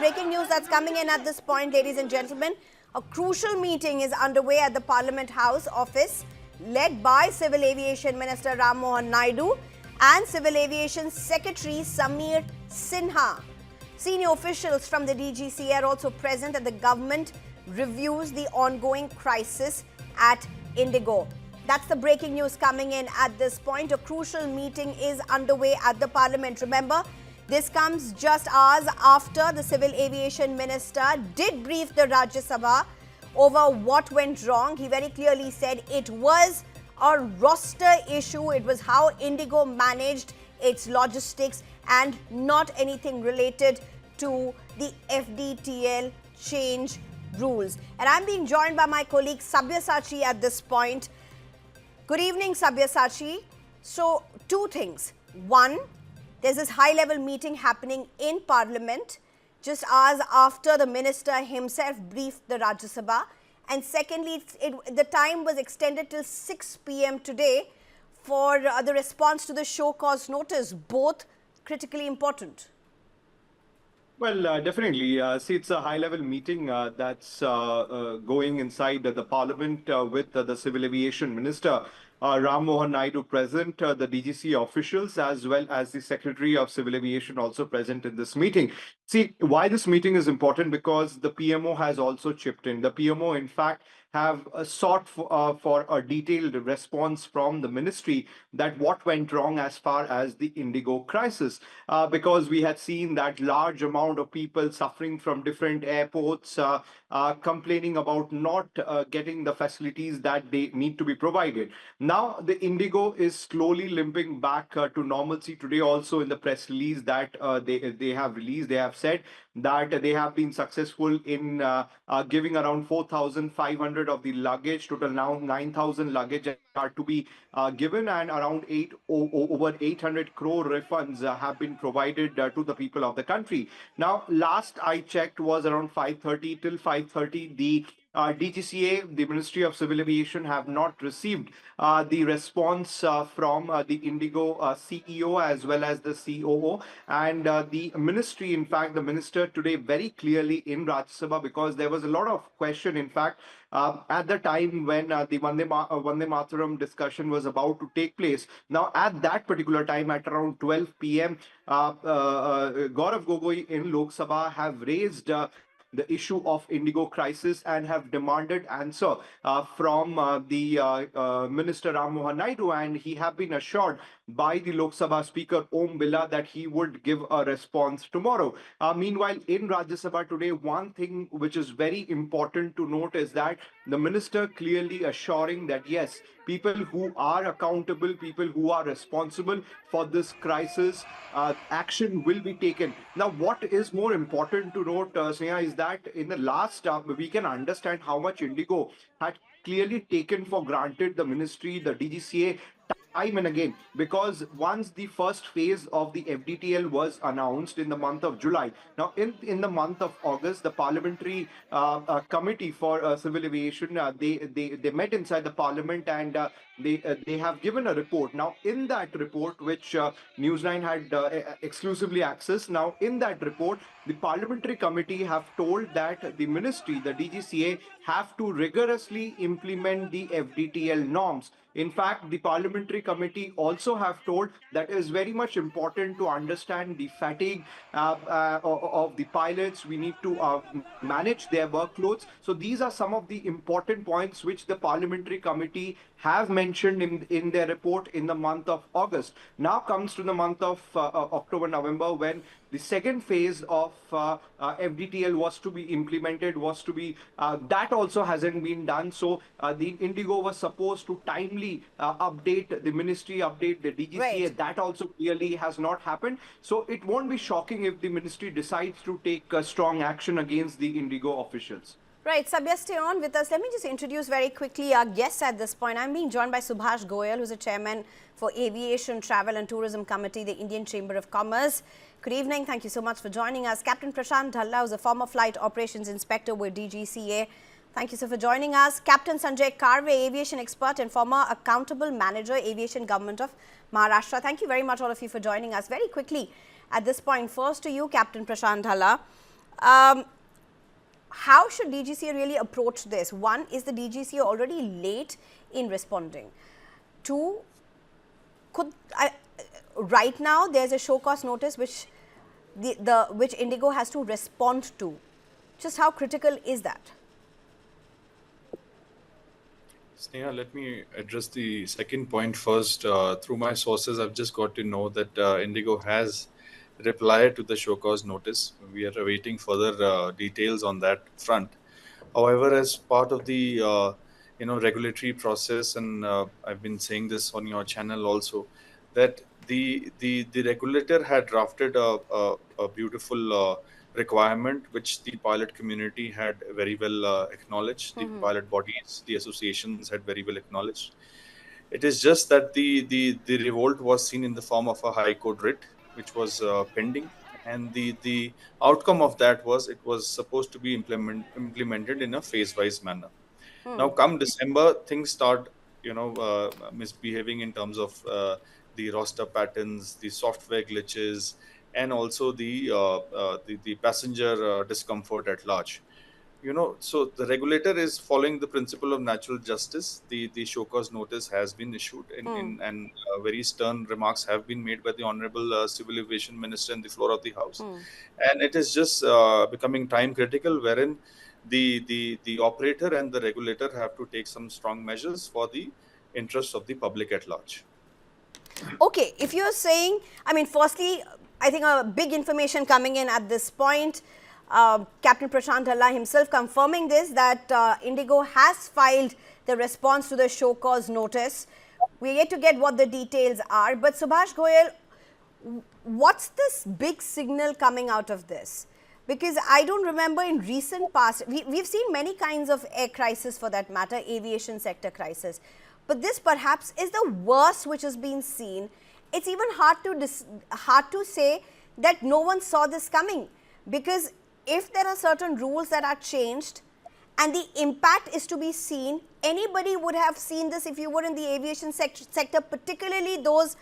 breaking news that's coming in at this point, ladies and gentlemen. A crucial meeting is underway at the Parliament House office, led by Civil Aviation Minister Mohan Naidu and Civil Aviation Secretary Samir Sinha. Senior officials from the DGCA are also present as the government reviews the ongoing crisis at IndiGo. That's the breaking news coming in at this point. A crucial meeting is underway at the Parliament. Remember, this comes just hours after the Civil Aviation Minister did brief the Rajya Sabha over what went wrong. He very clearly said it was a roster issue. It was how IndiGo managed its logistics and not anything related to the FDTL change rules. And I'm being joined by my colleague Sabyasachi at this point. Good evening, Sabyasachi. So, two things. One, there's this high-level meeting happening in Parliament just hours after the minister himself briefed the Rajya Sabha. And secondly, the time was extended till 6 p.m. today for the response to the show cause notice, both critically important. Well, definitely. See, it's a high-level meeting that's going inside the Parliament with the Civil Aviation Minister, Mohan Naidu present, the DGCA officials, as well as the Secretary of Civil Aviation also present in this meeting. See, why this meeting is important, because the PMO has also chipped in. The PMO, in fact, have sought for a detailed response from the ministry that what went wrong as far as the IndiGo crisis, because we had seen that large amount of people suffering from different airports, complaining about not getting the facilities that they need to be provided. Now, the IndiGo is slowly limping back to normalcy. Today also in the press release that they have released, they have said that they have been successful in giving around 4,500 of the luggage. Total now 9,000 luggage are to be given, and around over 800 crore refunds have been provided to the people of the country. Now, last I checked was around 5:30 till 5:30. The DGCA, the Ministry of Civil Aviation, have not received the response from the IndiGo CEO as well as the COO. And the ministry, in fact, the minister today very clearly in Rajya Sabha, because there was a lot of question, in fact, at the time when the Vande Mataram discussion was about to take place. Now, at that particular time, at around 12 p.m., Gaurav Gogoi in Lok Sabha have raised the issue of IndiGo crisis and have demanded answer from the Minister Mohan Naidu, and he have been assured by the Lok Sabha Speaker Om Birla that he would give a response tomorrow. Meanwhile, in Rajya Sabha today, one thing which is very important to note is that the minister clearly assuring that yes, people who are accountable, people who are responsible for this crisis, action will be taken. Now, what is more important to note, Sneha, is that in the last, we can understand how much IndiGo had clearly taken for granted the ministry, the DGCA, time and again, because once the first phase of the FDTL was announced in the month of July, now in the month of August, the parliamentary committee for civil aviation, they met inside the parliament, and they have given a report. Now, in that report, which Newsline had exclusively accessed, now in that report, the parliamentary committee have told that the ministry, the DGCA, have to rigorously implement the FDTL norms. In fact, the parliamentary committee also have told that it is very much important to understand the fatigue of the pilots. We need to manage their workloads. So these are some of the important points which the parliamentary committee have mentioned in their report in the month of August. Now comes to the month of October, November, when the second phase of FDTL was to be implemented, that also hasn't been done. So the IndiGo was supposed to timely update the ministry, update the DGCA. Right. That also clearly has not happened. So it won't be shocking if the ministry decides to take strong action against the IndiGo officials. Right, Sabya, stay on with us. Let me just introduce very quickly our guests at this point. I'm being joined by Subhash Goyal, who's a chairman for Aviation, Travel and Tourism Committee, the Indian Chamber of Commerce. Good evening. Thank you so much for joining us. Captain Prashant Dhalla, who's a former flight operations inspector with DGCA. Thank you, sir, for joining us. Captain Sanjay Karve, aviation expert and former accountable manager, Aviation Government of Maharashtra. Thank you very much, all of you, for joining us. Very quickly, at this point, first to you, Captain Prashant Dhalla. Um, how should DGCA really approach this? One, is the DGCA already late in responding? Two, right now there's a show cause notice which which IndiGo has to respond to. Just how critical is that? Sneha, let me address the second point first. Through my sources, I've just got to know that IndiGo has replied to the show cause notice. We are awaiting further details on that front. However, as part of the regulatory process, and I've been saying this on your channel also, that the regulator had drafted a beautiful requirement which the pilot community had very well acknowledged. The pilot bodies, the associations had very well acknowledged. It is just that the revolt was seen in the form of a high court writ, which was pending, and the outcome of that was it was supposed to be implemented in a phase-wise manner. Now, come December, things start, misbehaving in terms of the roster patterns, the software glitches, and also the passenger discomfort at large. So the regulator is following the principle of natural justice. The show cause notice has been issued, and very stern remarks have been made by the Honorable Civil Aviation Minister in the floor of the House. And it is just becoming time critical, wherein the operator and the regulator have to take some strong measures for the interests of the public at large. Okay, if you're saying, I mean, firstly, I think a big information coming in at this point. Captain Prashant Allah himself confirming this, that IndiGo has filed the response to the show cause notice. We're yet to get what the details are. But Subhash Goyal, what's this big signal coming out of this? Because I don't remember in recent past, we've seen many kinds of air crisis for that matter, aviation sector crisis. But this perhaps is the worst which has been seen. It's even hard to say that no one saw this coming, because if there are certain rules that are changed and the impact is to be seen, anybody would have seen this if you were in the aviation sector, particularly those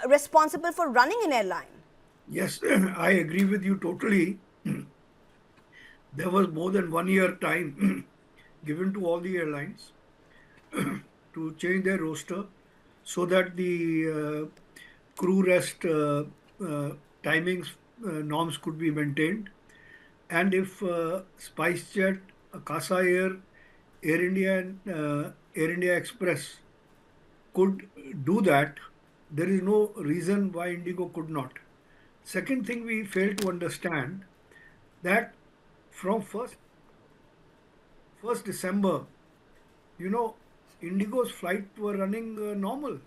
responsible for running an airline. Yes, I agree with you totally. There was more than 1 year time given to all the airlines to change their roster so that the crew rest timings norms could be maintained. And if SpiceJet, Akasa Air, Air India and Air India Express could do that, there is no reason why IndiGo could not. Second thing we fail to understand, that from 1st December, IndiGo's flights were running normal.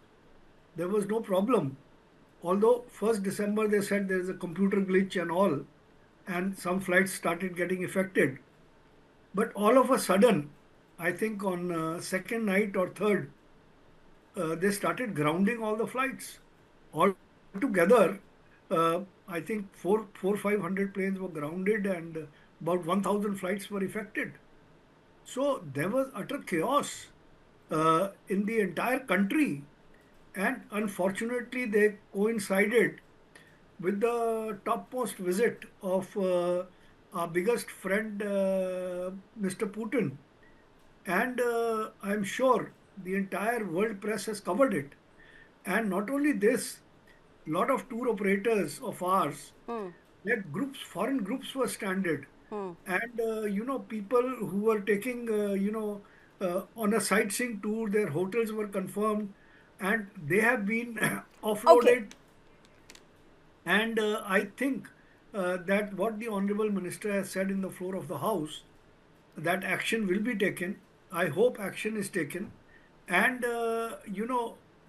There was no problem. Although 1st December they said there is a computer glitch and all, and some flights started getting affected. But all of a sudden, I think on second night or third, they started grounding all the flights. All together, I think 500 planes were grounded and about 1,000 flights were affected. So there was utter chaos in the entire country, and unfortunately they coincided with the topmost visit of our biggest friend, Mr. Putin. And I'm sure the entire world press has covered it. And not only this, a lot of tour operators of ours, that groups, foreign groups were stranded. And, people who were taking, on a sightseeing tour, their hotels were confirmed and they have been offloaded. Okay. And I think that what the Honorable Minister has said in the floor of the House, that action will be taken. I hope action is taken. And,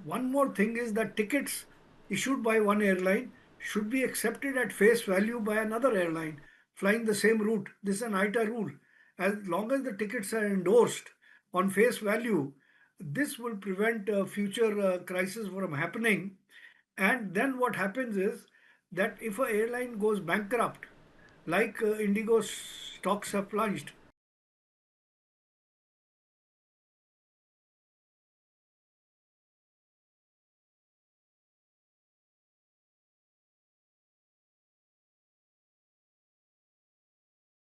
one more thing is that tickets issued by one airline should be accepted at face value by another airline flying the same route. This is an ITA rule. As long as the tickets are endorsed on face value, this will prevent future crisis from happening. And then what happens is that if an airline goes bankrupt, like IndiGo's stocks have plunged,